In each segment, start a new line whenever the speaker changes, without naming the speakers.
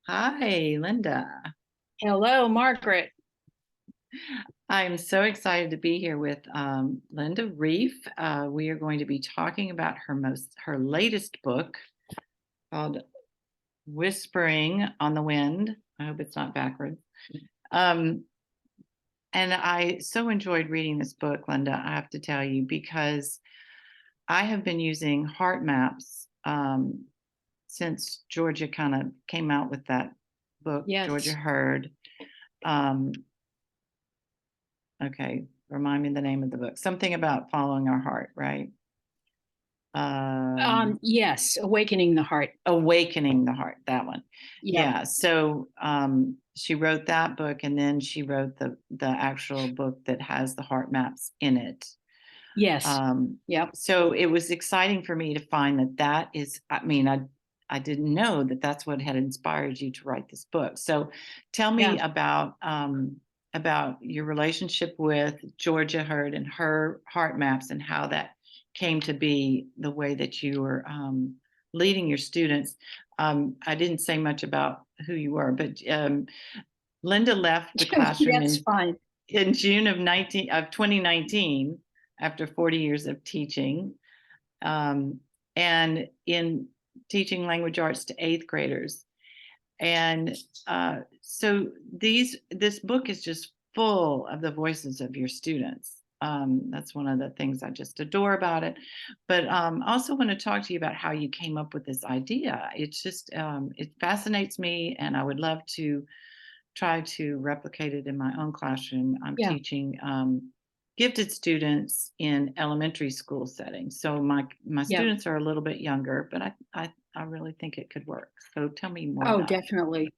Hi, Linda.
Hello, Margaret.
I'm so excited to be here with Linda Reef. We are going to be talking about her latest book called Whispering on the Wind. I hope it's not backwards. Um, and I so enjoyed reading this book, Linda, I have to tell you, because I have been using heart maps since Georgia kind of came out with that book, Georgia
Yes.
Heard. Um, Okay, remind me the name of the book. Something about following our heart, right?
Yes, Awakening the Heart.
Awakening the Heart, that one.
Yep.
Yeah. So she wrote that book, and then she wrote the actual book that has the heart maps in it.
Yes.
Um,
Yep.
so it was exciting for me to find that that is. I mean, I didn't know that that's what had inspired you to write this book. So tell
Yeah.
me about your relationship with Georgia Hurd and her heart maps and how that came to be the way that you were leading your students. I didn't say much about who you were, but Linda left the classroom
That's fine.
in June of 2019 after 40 years of teaching, um, and in teaching language arts to eighth graders. And so this book is just full of the voices of your students. That's one of the things I just adore about it. But I also want to talk to you about how you came up with this idea. It's just it fascinates me, and I would love to try to replicate it in my own classroom. I'm
Yeah.
teaching gifted students in elementary school settings. So my
Yeah.
students are a little bit younger, but I really think it could work. So tell me more
Oh,
about it.
definitely.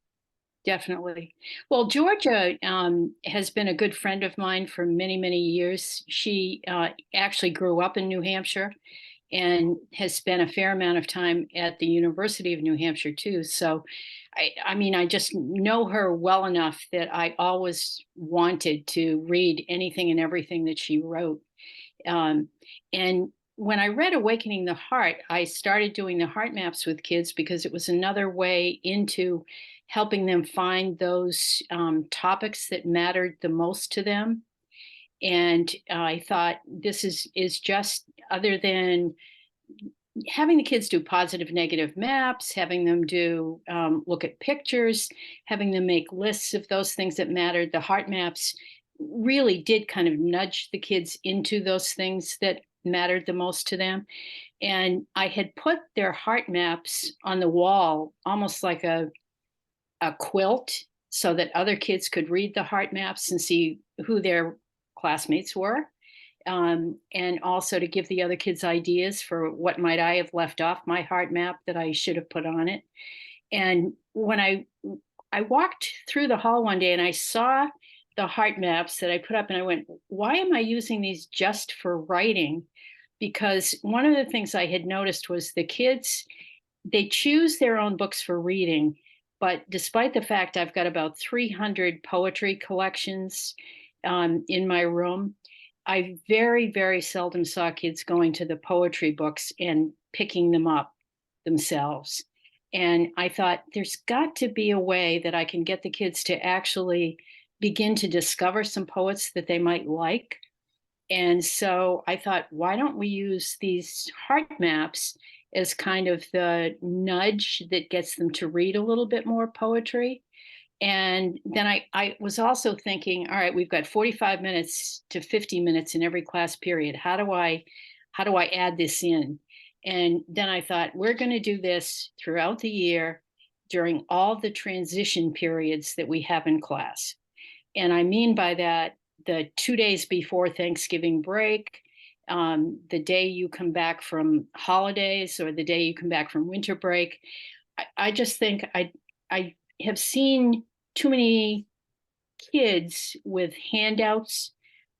Definitely. Well, Georgia has been a good friend of mine for many, many years. She actually grew up in New Hampshire and has spent a fair amount of time at the University of New Hampshire too. So, I mean, I just know her well enough that I always wanted to read anything and everything that she wrote. Um, and when I read Awakening the Heart, I started doing the heart maps with kids because it was another way into helping them find those topics that mattered the most to them. And I thought this is just other than having the kids do positive negative maps, having them do look at pictures, having them make lists of those things that mattered. The heart maps really did kind of nudge the kids into those things that mattered the most to them. And I had put their heart maps on the wall almost like a quilt so that other kids could read the heart maps and see who their classmates were, and also to give the other kids ideas for what might I have left off my heart map that I should have put on it. And when I walked through the hall one day and I saw the heart maps that I put up, and I went, why am I using these just for writing? Because one of the things I had noticed was the kids, they choose their own books for reading, but despite the fact I've got about 300 poetry collections in my room, I very, very seldom saw kids going to the poetry books and picking them up themselves. And I thought there's got to be a way that I can get the kids to actually begin to discover some poets that they might like. And so I thought, why don't we use these heart maps as kind of the nudge that gets them to read a little bit more poetry? And then I was also thinking, all right, we've got 45 minutes to 50 minutes in every class period. How do I add this in? And then I thought, we're going to do this throughout the year during all the transition periods that we have in class. And I mean by that the 2 days before Thanksgiving break, the day you come back from holidays, or the day you come back from winter break. I just think I have seen too many kids with handouts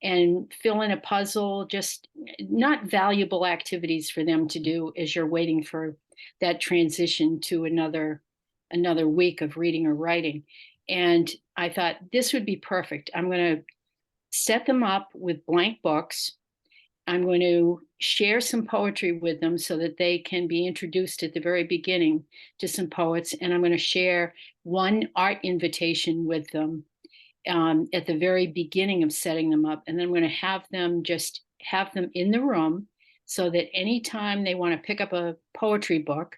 and fill in a puzzle, just not valuable activities for them to do as you're waiting for that transition to another week of reading or writing. And I thought this would be perfect. I'm going to set them up with blank books, I'm going to share some poetry with them so that they can be introduced at the very beginning to some poets. And I'm going to share one art invitation with them at the very beginning of setting them up. And then I'm going to have them in the room so that anytime they want to pick up a poetry book,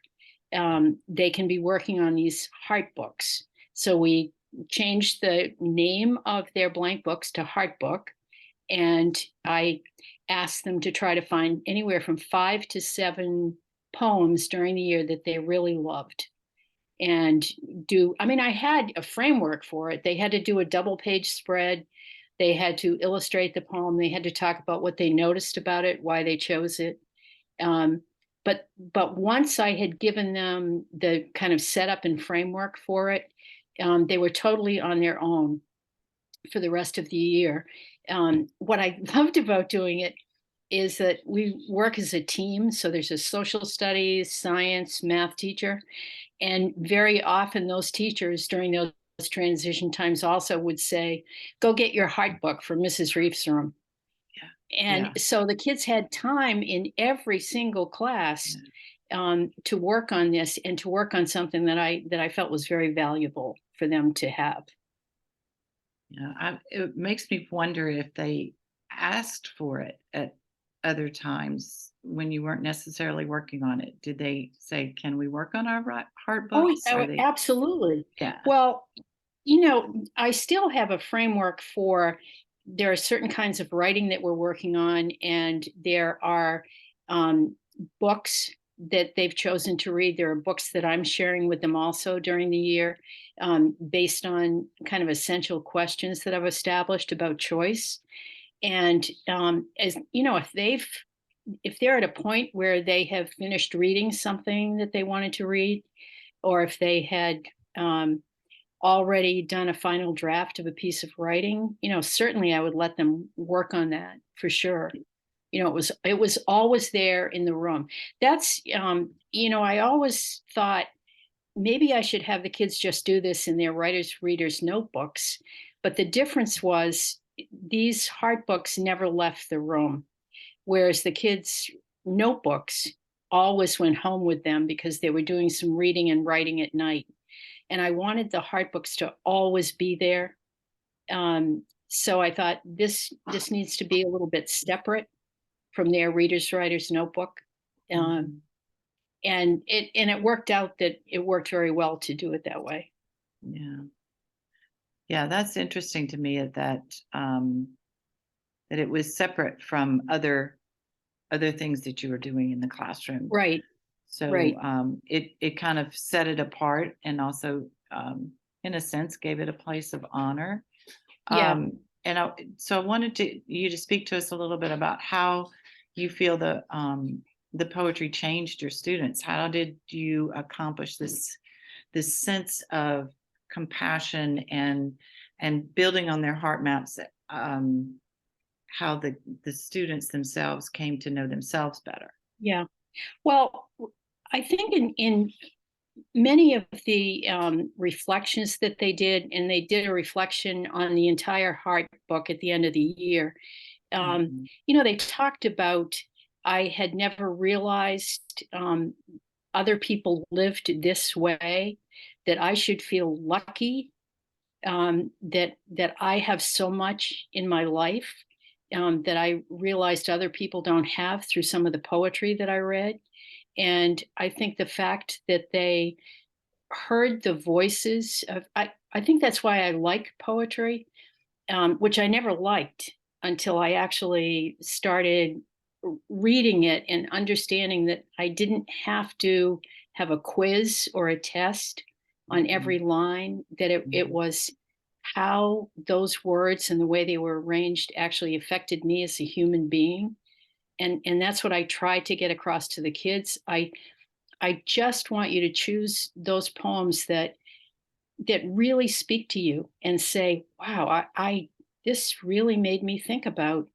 they can be working on these heart books. So we changed the name of their blank books to Heart Book. And I asked them to try to find anywhere from 5 to 7 poems during the year that they really loved. And I had a framework for it. They had to do a double page spread. They had to illustrate the poem. They had to talk about what they noticed about it, why they chose it. Um, but once I had given them the kind of setup and framework for it, they were totally on their own for the rest of the year. What I loved about doing it is that we work as a team. So there's a social studies, science, math teacher. And very often those teachers during those transition times also would say, go get your heart book from Mrs. Reef's room. And so the kids had time in every single class to work on this and to work on something that I felt was very valuable for them to have.
It makes me wonder if they asked for it at other times when you weren't necessarily working on it. Did they say, "Can we work on our heart books?"
Absolutely.
Yeah.
Well, I still have a framework for there are certain kinds of writing that we're working on, and there are books that they've chosen to read. There are books that I'm sharing with them also during the year, based on kind of essential questions that I've established about choice. And as you know, if they're at a point where they have finished reading something that they wanted to read, or if they had already done a final draft of a piece of writing, certainly I would let them work on that for sure. It was always there in the room. That's I always thought maybe I should have the kids just do this in their writers readers notebooks, but the difference was these heart books never left the room, whereas the kids notebooks always went home with them because they were doing some reading and writing at night. And I wanted the heart books to always be there. So I thought this needs to be a little bit separate from their readers writers notebook. And it worked out that it worked very well to do it that way.
Yeah, that's interesting to me that that it was separate from other things that you were doing in the classroom.
Right.
So
Right.
It kind of set it apart, and also in a sense gave it a place of honor.
Yeah.
So I wanted you to speak to us a little bit about how you feel the poetry changed your students. How did you accomplish this sense of compassion and building on their heart maps? How the students themselves came to know themselves better.
Yeah. Well, I think in many of the reflections that they did, and they did a reflection on the entire heart book at the end of the year. They talked about, I had never realized other people lived this way, that I should feel lucky, that I have so much in my life that I realized other people don't have through some of the poetry that I read. And I think the fact that they heard the voices of, I think that's why I like poetry, which I never liked until I actually started reading it and understanding that I didn't have to have a quiz or a test on every line, that it was how those words and the way they were arranged actually affected me as a human being. And that's what I try to get across to the kids. I just want you to choose those poems that really speak to you and say, wow, I this really made me think about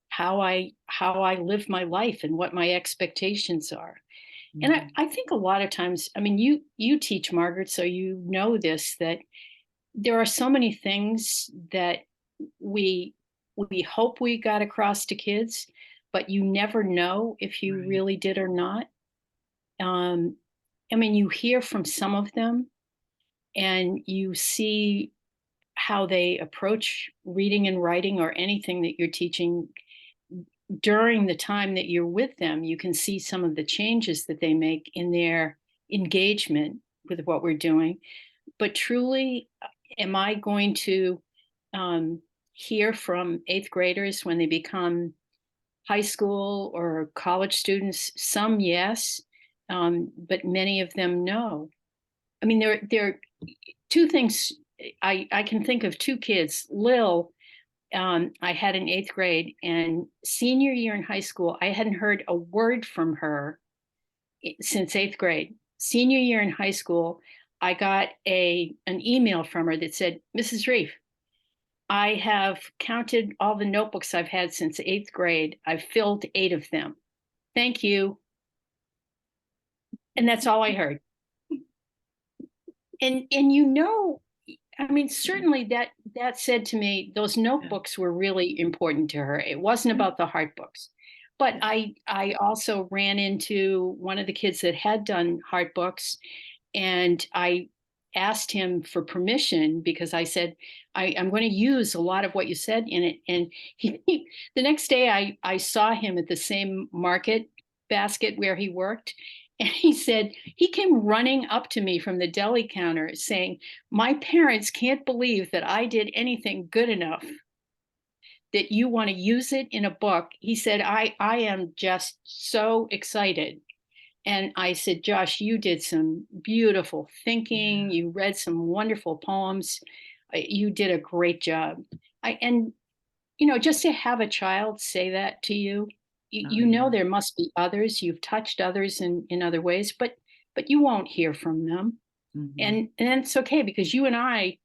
how I live my life and what my expectations are. And I think a lot of times, I mean, you teach, Margaret, so you know this, that there are so many things that we we hope we got across to kids, but you never know if you
Right.
really did or not. Um, I mean, you hear from some of them and you see how they approach reading and writing or anything that you're teaching during the time that you're with them. You can see some of the changes that they make in their engagement with what we're doing. But truly, am I going to um, hear from eighth graders when they become high school or college students? Some, yes, but many of them, no. I mean, there are two things. I can think of two kids. Lil, I had in eighth grade, and senior year in high school, I hadn't heard a word from her since eighth grade. Senior year in high school, I got an email from her that said, "Mrs. Reef, I have counted all the notebooks I've had since eighth grade. I've filled 8 of them. Thank you." And that's all I heard. And I mean, certainly that said to me, those notebooks were really important to her. It wasn't
Yeah.
about the heart books. But I also ran into one of the kids that had done heart books, and I asked him for permission because I said, I'm going to use a lot of what you said in it. And the next day I saw him at the same market basket where he worked. And he said, he came running up to me from the deli counter saying, "My parents can't believe that I did anything good enough that you want to use it in a book." He said, I am just so excited. And I said, "Josh, you did some beautiful thinking.
Yeah.
You read some wonderful poems. You did a great job." And just to have a child say that to you,
Oh, yeah.
there must be others. You've touched others in other ways, but you won't hear from them.
Mhm.
And it's okay because you and I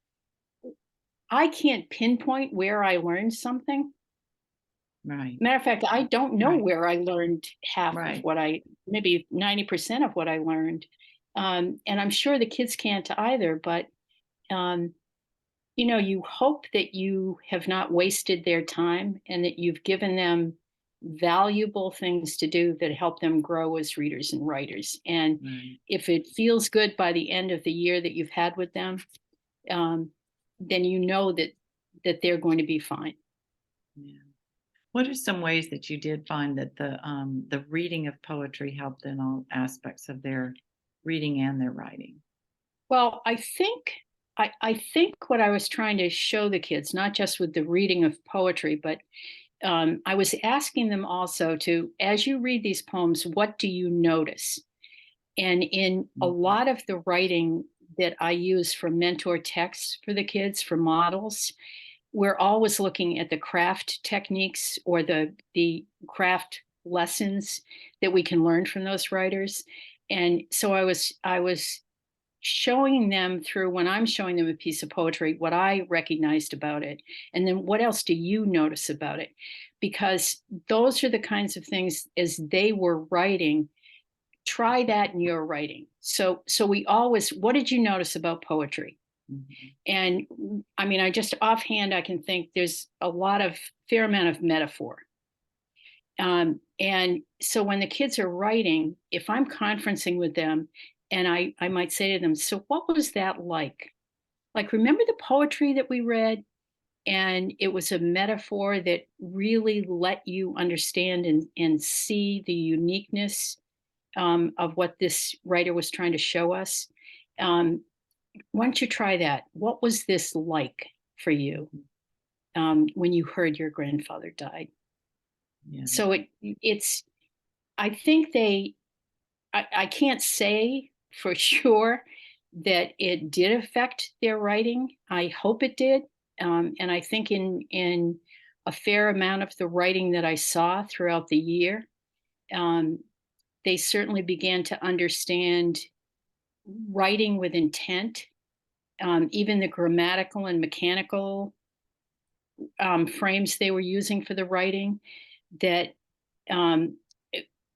can't pinpoint where I learned something.
Right.
Matter of fact, I don't know
Right.
where I learned half of
Right.
maybe 90% of what I learned. And I'm sure the kids can't either, but um, you hope that you have not wasted their time and that you've given them valuable things to do that help them grow as readers and writers. And
Right.
if it feels good by the end of the year that you've had with them, um, then you know that they're going to be fine.
Yeah. What are some ways that you did find that the reading of poetry helped in all aspects of their reading and their writing?
Well, I think what I was trying to show the kids, not just with the reading of poetry, but I was asking them also to, as you read these poems, what do you notice? And in a
Mhm.
lot of the writing that I use for mentor texts for the kids, for models, we're always looking at the craft techniques or the craft lessons that we can learn from those writers. And so I was showing them through, when I'm showing them a piece of poetry, what I recognized about it. And then what else do you notice about it? Because those are the kinds of things as they were writing, try that in your writing. So we always, what did you notice about poetry?
Mhm.
And I mean, I just offhand, I can think there's a fair amount of metaphor. And so when the kids are writing, if I'm conferencing with them, and I might say to them, "So what was that like? Like, remember the poetry that we read? And it was a metaphor that really let you understand and see the uniqueness of what this writer was trying to show us. Um, why don't you try that? What was this like for you
Mhm.
when you heard your grandfather died?"
Yeah.
So it's I think I can't say for sure that it did affect their writing. I hope it did. And I think in a fair amount of the writing that I saw throughout the year, um, they certainly began to understand writing with intent, even the grammatical and mechanical frames they were using for the writing. That um,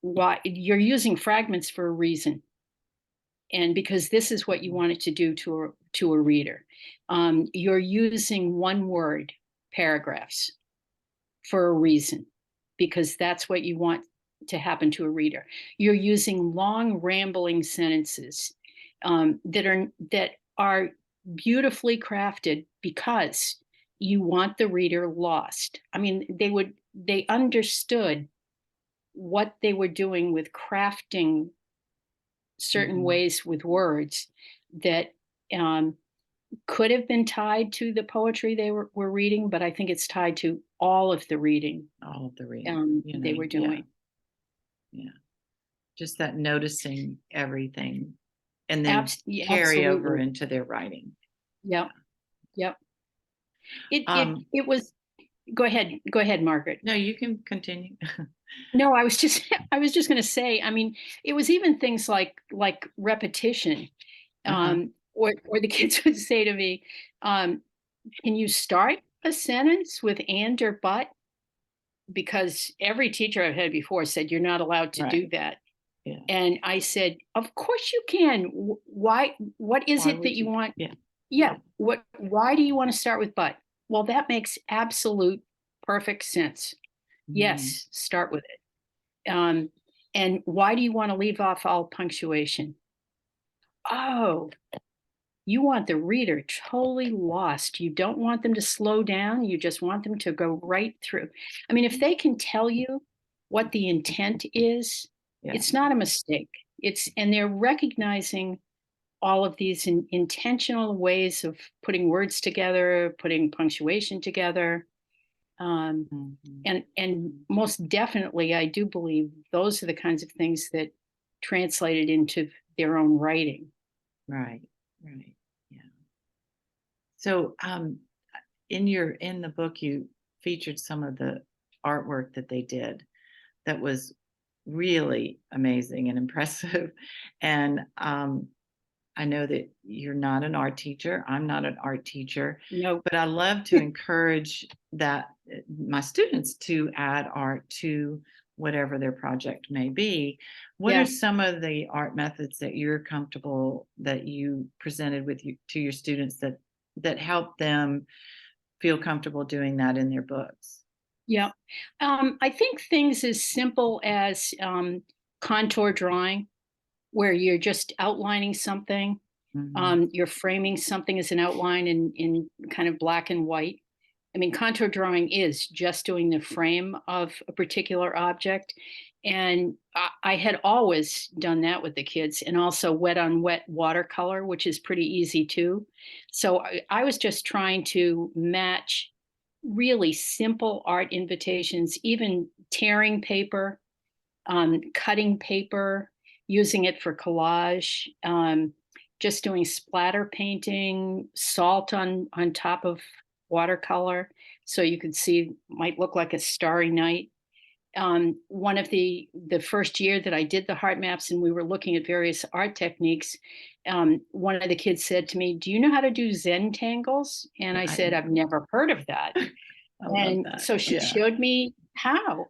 why you're using fragments for a reason, and because this is what you
Mhm.
want it to do to a reader. You're using one word paragraphs, for a reason, because that's what you want to happen to a reader. You're using long, rambling sentences that are beautifully crafted because you want the reader lost. I mean, they understood what they were doing with crafting certain
Mhm.
ways with words that um, could have been tied to the poetry they were reading, but I think it's tied to all of the reading
All of the reading,
they were
yeah,
doing.
yeah. Just that noticing everything and then
Yeah,
carry over
absolutely.
into their writing.
Yep. Yep. It it
Um,
it was. Go ahead. Go ahead, Margaret.
no, you can continue.
No, I was just I was just going to say. I mean, it was even things like repetition.
Uh-huh,
Or the kids would say to me, um, "Can you start a sentence with and or but?" Because every teacher I've had before said you're not allowed to
right,
do that.
yeah.
And I said, "Of course you can. Why? What is
Why
it that
would
you
you?
want?
Yeah,
Yeah.
yeah.
What? Why do you want to start with but?" Well, that makes absolute perfect sense.
Mhm.
Yes, start with it. And why do you want to leave off all punctuation? Oh, you want the reader totally lost. You don't want them to slow down. You just want them to go right through. I mean, if they can tell you what the intent is,
Yeah,
it's not a mistake. And they're recognizing all of these intentional ways of putting words together, putting punctuation together. Um,
mhm.
and most definitely, I do believe those are the kinds of things that translated into their own writing.
Right, right, yeah. So, in the book, you featured some of the artwork that they did that was really amazing and impressive, and, I know that you're not an art teacher. I'm not an art teacher,
No,
but I love to encourage that my students to add art to whatever their project may be. What are
yeah.
some of the art methods that you're comfortable that you presented with you to your students that help them feel comfortable doing that in their books?
Yeah. I think things as simple as contour drawing, where you're just outlining something,
Mhm.
you're framing something as an outline in kind of black and white. I mean, contour drawing is just doing the frame of a particular object. And I had always done that with the kids, and also wet on wet watercolor, which is pretty easy too. So I was just trying to match really simple art invitations, even tearing paper, cutting paper, using it for collage, just doing splatter painting, salt on top of watercolor, so you could see might look like a starry night. One of the first year that I did the heart maps and we were looking at various art techniques, one of the kids said to me, "Do you know how to do Zen tangles?" And
Yeah,
I said, "I've never heard of that."
I love
And
that.
so she
Yeah.
showed me how.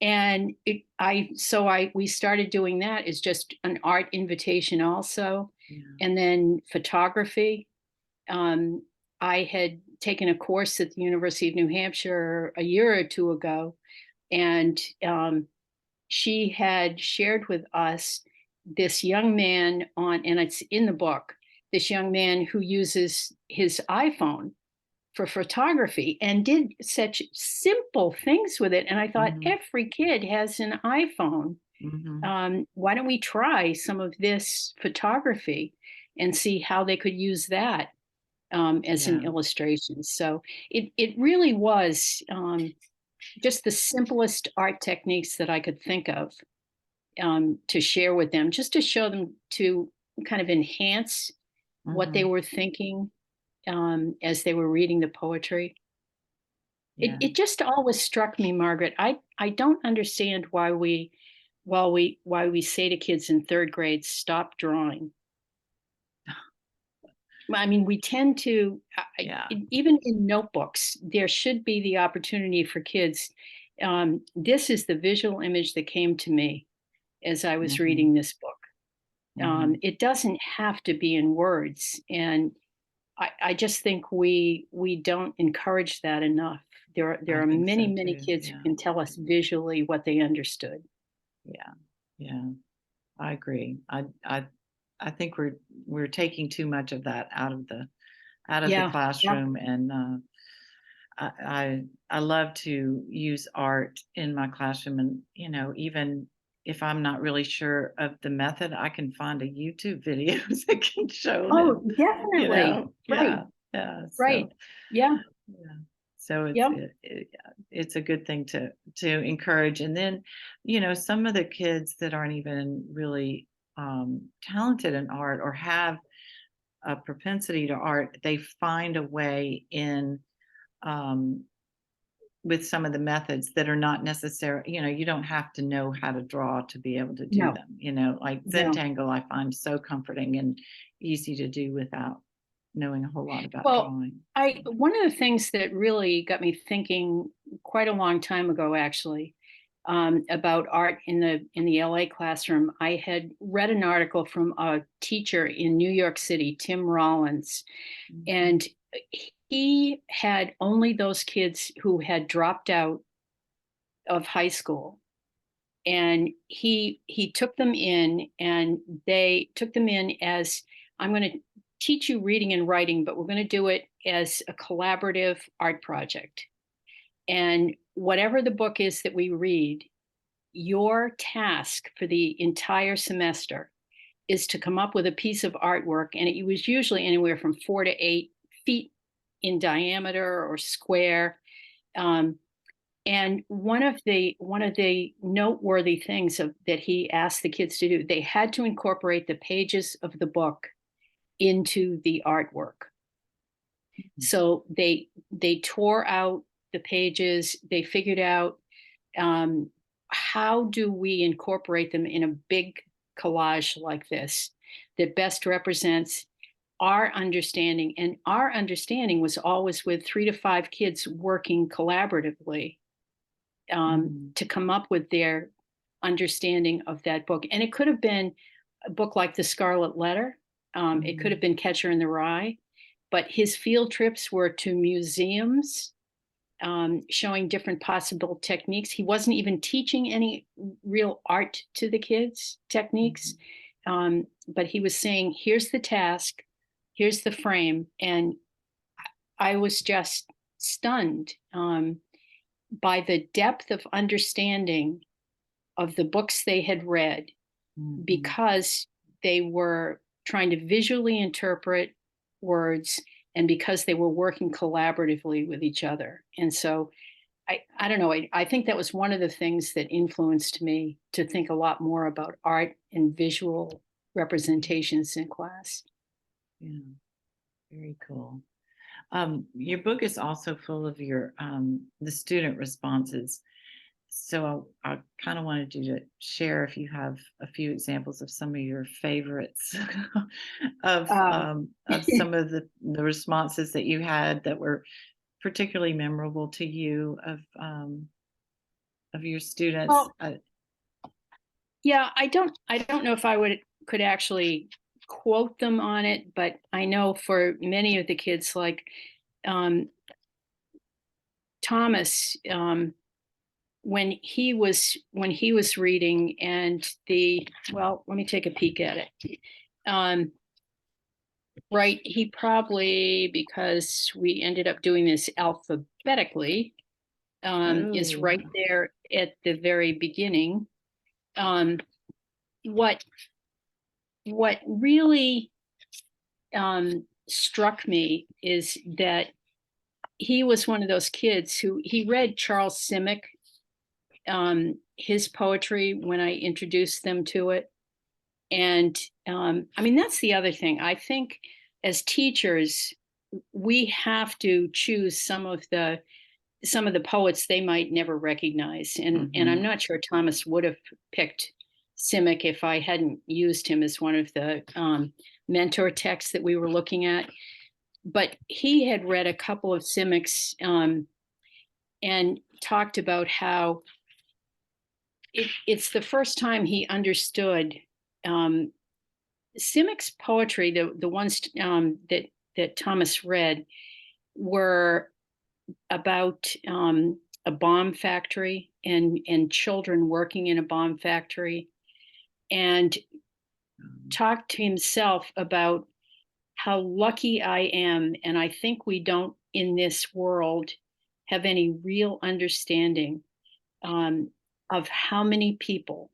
And we started doing that as just an art invitation also.
Yeah.
And then photography. Um, I had taken a course at the University of New Hampshire a year or two ago, and she had shared with us this young man and it's in the book, this young man who uses his iPhone for photography and did such simple things with it. And I thought,
Mhm.
every kid has an iPhone.
Mhm.
Why don't we try some of this photography and see how they could use that as an
Yeah.
illustration? So it really was just the simplest art techniques that I could think of to share with them, just to show them to kind of enhance what they
Mhm.
were thinking as they were reading the poetry. It
Yeah.
it just always struck me, Margaret. I don't understand why we say to kids in third grade, stop drawing. I mean, we tend to
Yeah.
even in notebooks, there should be the opportunity for kids. This is the visual image that came to me as I was
Mhm.
reading this book.
Mhm.
It doesn't have to be in words, and I just think we don't encourage that enough. There
I
are
think
many,
so
many
too.
kids who
Yeah.
can tell us visually what they understood.
Yeah. Yeah. I agree. I think we're taking too much of that out of the
Yeah, yeah.
classroom, and I, I love to use art in my classroom, and even if I'm not really sure of the method, I can find a YouTube video that can show
Oh,
them.
definitely. Right,
Yeah, yeah.
right.
So
Yeah,
yeah, so
yeah.
it's a good thing to encourage, and then some of the kids that aren't even really talented in art or have a propensity to art, they find a way in um, with some of the methods that are not necessary. You don't have to know how to draw to be able to do
No,
them. Like
no.
Zentangle, I find so comforting and easy to do without knowing a whole lot about
Well,
drawing.
I one of the things that really got me thinking quite a long time ago, actually, about art in the LA classroom, I had read an article from a teacher in New York City, Tim Rollins,
Mhm,
and he had only those kids who had dropped out of high school, and he took them in, and they took them in as, I'm going to teach you reading and writing, but we're going to do it as a collaborative art project, and whatever the book is that we read, your task for the entire semester is to come up with a piece of artwork, and it was usually anywhere from 4 to 8 feet in diameter or square. um, and one of the noteworthy things that he asked the kids to do, they had to incorporate the pages of the book into the artwork.
mhm,
So they tore out the pages. They figured out, um, how do we incorporate them in a big collage like this that best represents our understanding. And our understanding was always with 3 to 5 kids working collaboratively,
mhm,
to come up with their understanding of that book. And it could have been a book like The Scarlet Letter. It could have
mhm,
been Catcher in the Rye. But his field trips were to museums, showing different possible techniques. He wasn't even teaching any real art to the kids, techniques.
mhm,
But he was saying, here's the task, here's the frame. And I was just stunned, by the depth of understanding of the books they had read,
mhm.
because they were trying to visually interpret words, and because they were working collaboratively with each other. And so I don't know, I think that was one of the things that influenced me to think a lot more about art and visual
Mhm.
representations in class.
Yeah, very cool. Your book is also full of the student responses. So I kind of wanted you to share if you have a few examples of some of your favorites
Um,
of some of the responses that you had that were particularly memorable to you of your students.
well, yeah, I don't know if I would could actually quote them on it, but I know for many of the kids, like, um, Thomas, when he was reading, and the well, let me take a peek at it. Um, right, he probably, because we ended up doing this alphabetically, is
Oh,
right there at the very beginning. Um, what what really, struck me is that he was one of those kids who he read Charles Simic, his poetry, when I introduced them to it. And I mean, that's the other thing. I think as teachers, we have to choose some of the poets they might never recognize. And I'm
hmm,
not sure Thomas would have picked Simic if I hadn't used him as one of the, mentor texts that we were looking at. But he had read a couple of Simic's, and talked about how it's the first time he understood, um, Simic's poetry, the ones, that that Thomas read were about a bomb factory and children working in a bomb factory, and talked to himself about how lucky I am. And I think we don't in this world have any real understanding of how many people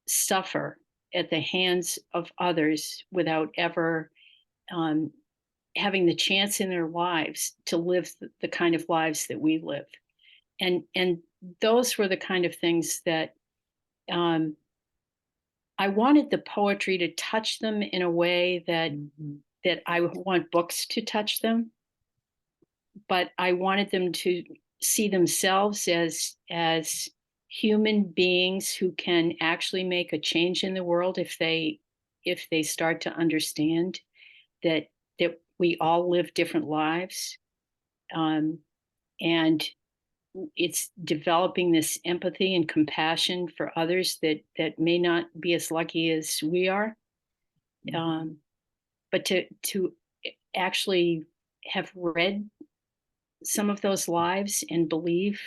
suffer at the hands of others without ever um, having the chance in their lives to live the kind of lives that we live. And those were the kind of things that um, I wanted the poetry to touch them in a way that that I would want books to touch them, but I wanted them to see themselves as human beings who can actually make a change in the world if they start to understand that that we all live different lives, um, and it's developing this empathy and compassion for others that may not be as lucky as we are, but to actually have read some of those lives and believe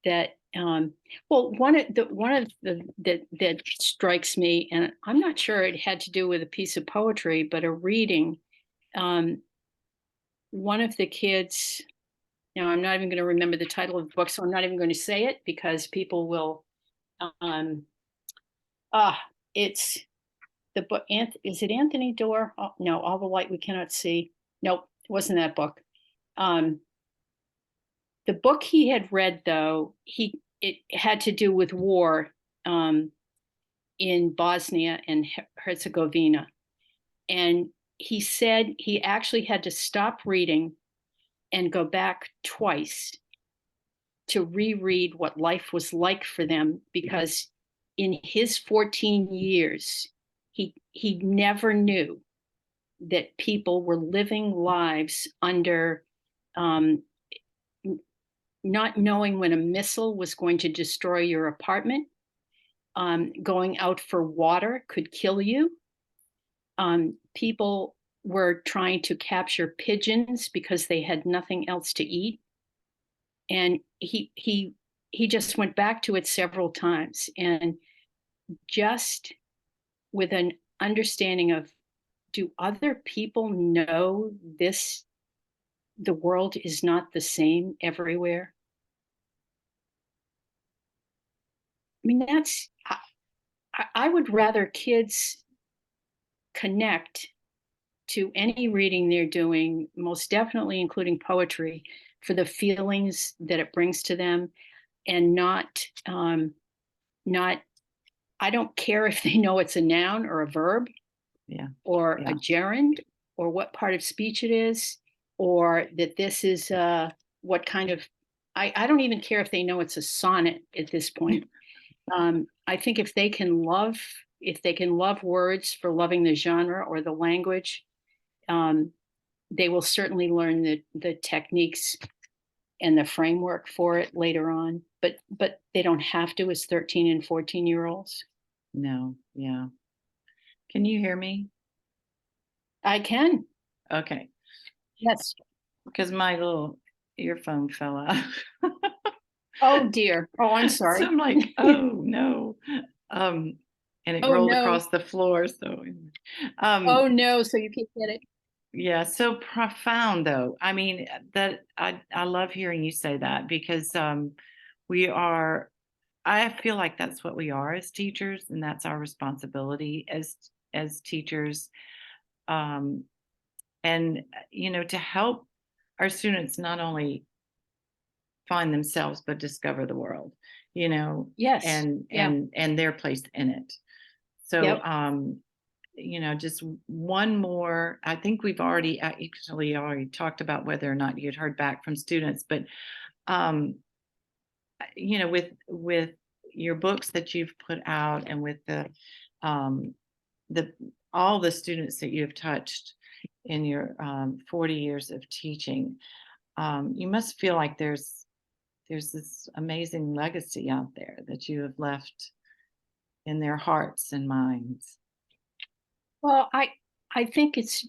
that well, one of the that strikes me, and I'm not sure it had to do with a piece of poetry, but a reading. um, One of the kids, now I'm not even going to remember the title of the book, so I'm not even going to say it because people will um ah it's the book. Is it Anthony Doerr? Oh, no, All the Light We Cannot See. Nope, it wasn't that book. um the book he had read, though, it had to do with war um in Bosnia and Herzegovina. And he said he actually had to stop reading and go back twice to reread what life was like for them, because in his 14 years, he never knew that people were living lives under um, not knowing when a missile was going to destroy your apartment. Going out for water could kill you. People were trying to capture pigeons because they had nothing else to eat. And he just went back to it several times, and just with an understanding of, do other people know this? The world is not the same everywhere. I mean, I would rather kids connect to any reading they're doing, most definitely including poetry, for the feelings that it brings to them, and not I don't care if they know it's a noun or a verb,
Yeah.
or
Yeah.
a gerund, or what part of speech it is, or that this is what kind of, I don't even care if they know it's a sonnet at this point. I think if they can love words for loving the genre or the language, um, they will certainly learn the techniques and the framework for it later on. But they don't have to as 13 and 14-year-olds.
No. Yeah. Can you hear me?
I can.
Okay.
Yes.
Because my little earphone fell out.
Oh dear. Oh, I'm
So
sorry.
I'm like, oh no. Um, and it
Oh
rolled
no.
across the floor. So,
Oh no. So you can't get it.
yeah, so profound though. I mean, that I love hearing you say that because we are, I feel like that's what we are as teachers, and that's our responsibility as teachers. Um, and to help our students not only find themselves but discover the world,
Yes.
and
Yeah.
their place in it. So
Yep.
just one more. I think we've already talked about whether or not you'd heard back from students, but um, with your books that you've put out, and with um, the all the students that you have touched in your 40 years of teaching, you must feel like there's this amazing legacy out there that you have left in their hearts and minds.
Well, I think it's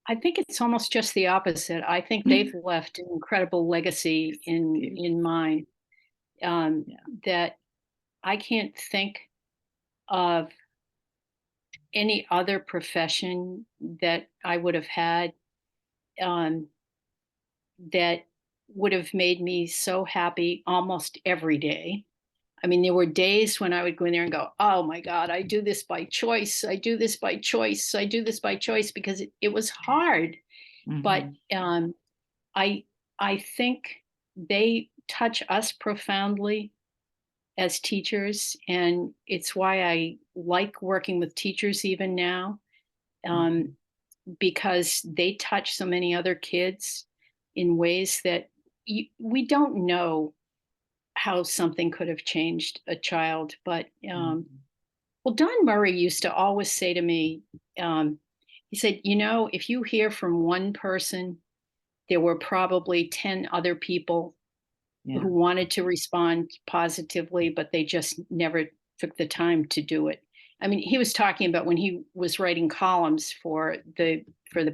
I think it's almost just the opposite. I think they've left an incredible legacy in mine,
Yeah.
that I can't think of any other profession that I would have had, um, that would have made me so happy almost every day. I mean, there were days when I would go in there and go, "Oh my God, I do this by choice. I do this by choice. I do this by choice," because it was hard. But
Mhm.
I I think they touch us profoundly as teachers, and it's why I like working with teachers even now, um,
Mhm.
because they touch so many other kids in ways that we don't know how something could have changed a child. But
Mhm.
well, Don Murray used to always say to me, um, he said, if you hear from one person, there were probably 10 other people who
Yeah.
wanted to respond positively, but they just never took the time to do it. I mean, he was talking about when he was writing columns for the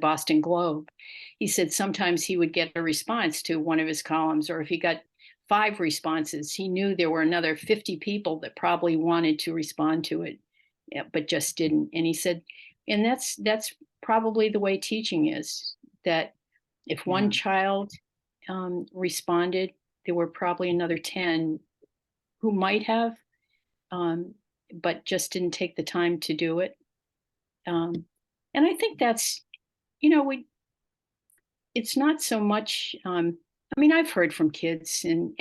Boston Globe. He said sometimes he would get a response to one of his columns, or if he got 5 responses, he knew there were another 50 people that probably wanted to respond to it, yeah, but just didn't. And he said, and that's probably the way teaching is. That if one
Yeah.
child responded, there were probably another 10 who might have, um, but just didn't take the time to do it. Um, and I think that's, we, it's not so much, I mean, I've heard from kids and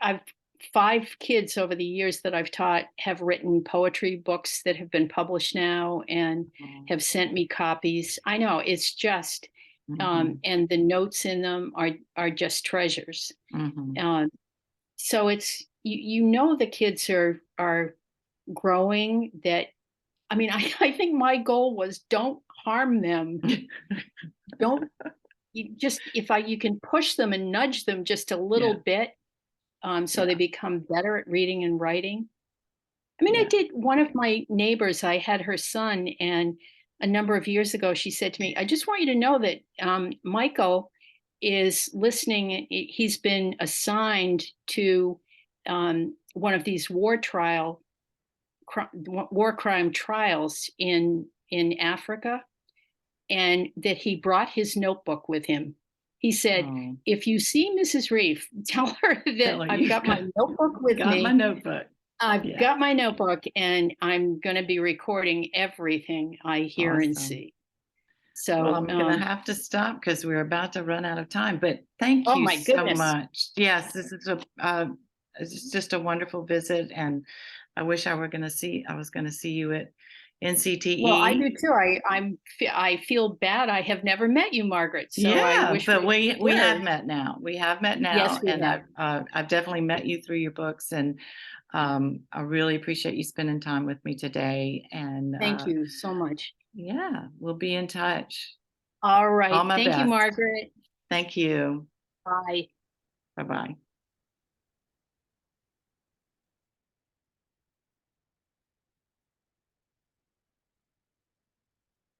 I've 5 kids over the years that I've taught have written poetry books that have been published now and
Oh.
have sent me copies. I know it's just,
Mhm.
and the notes in them are just treasures.
Mhm.
Um, so it's the kids are growing. That I mean, I think my goal was don't harm them. Don't you just if I you can push them and nudge them just a little
Yeah.
bit, so they
Yeah.
become better at reading and writing. I mean, I
Yeah.
did one of my neighbors, I had her son, and a number of years ago, she said to me, I just want you to know that Michael is listening. He's been assigned to one of these war crime trials in Africa, and that he brought his notebook with him. He said,
Oh.
if you see Mrs. Reef, tell her
Tell
that
her
I've
you've
got my notebook with
got my
me.
notebook.
I've
Yeah.
got my notebook and I'm going to be recording everything I hear and
Awesome.
see.
Well,
So,
I'm gonna have to stop because we're about to run out of time, but thank
oh
you
my
so
goodness.
much. Yes, this is it's just a wonderful visit, and I wish I was gonna see you at
Well, I
NCTE.
do too. I feel bad. I have never met you, Margaret. So I
Yeah,
wish
but
we
we have
could.
met now. We have met
Yes,
now,
we
and
have.
I've definitely met you through your books, and I really appreciate you spending time with me today. And
Thank you so much.
yeah, we'll be in touch.
All
All
right.
my
Thank you,
best.
Margaret.
Thank you.
Bye.
Bye bye.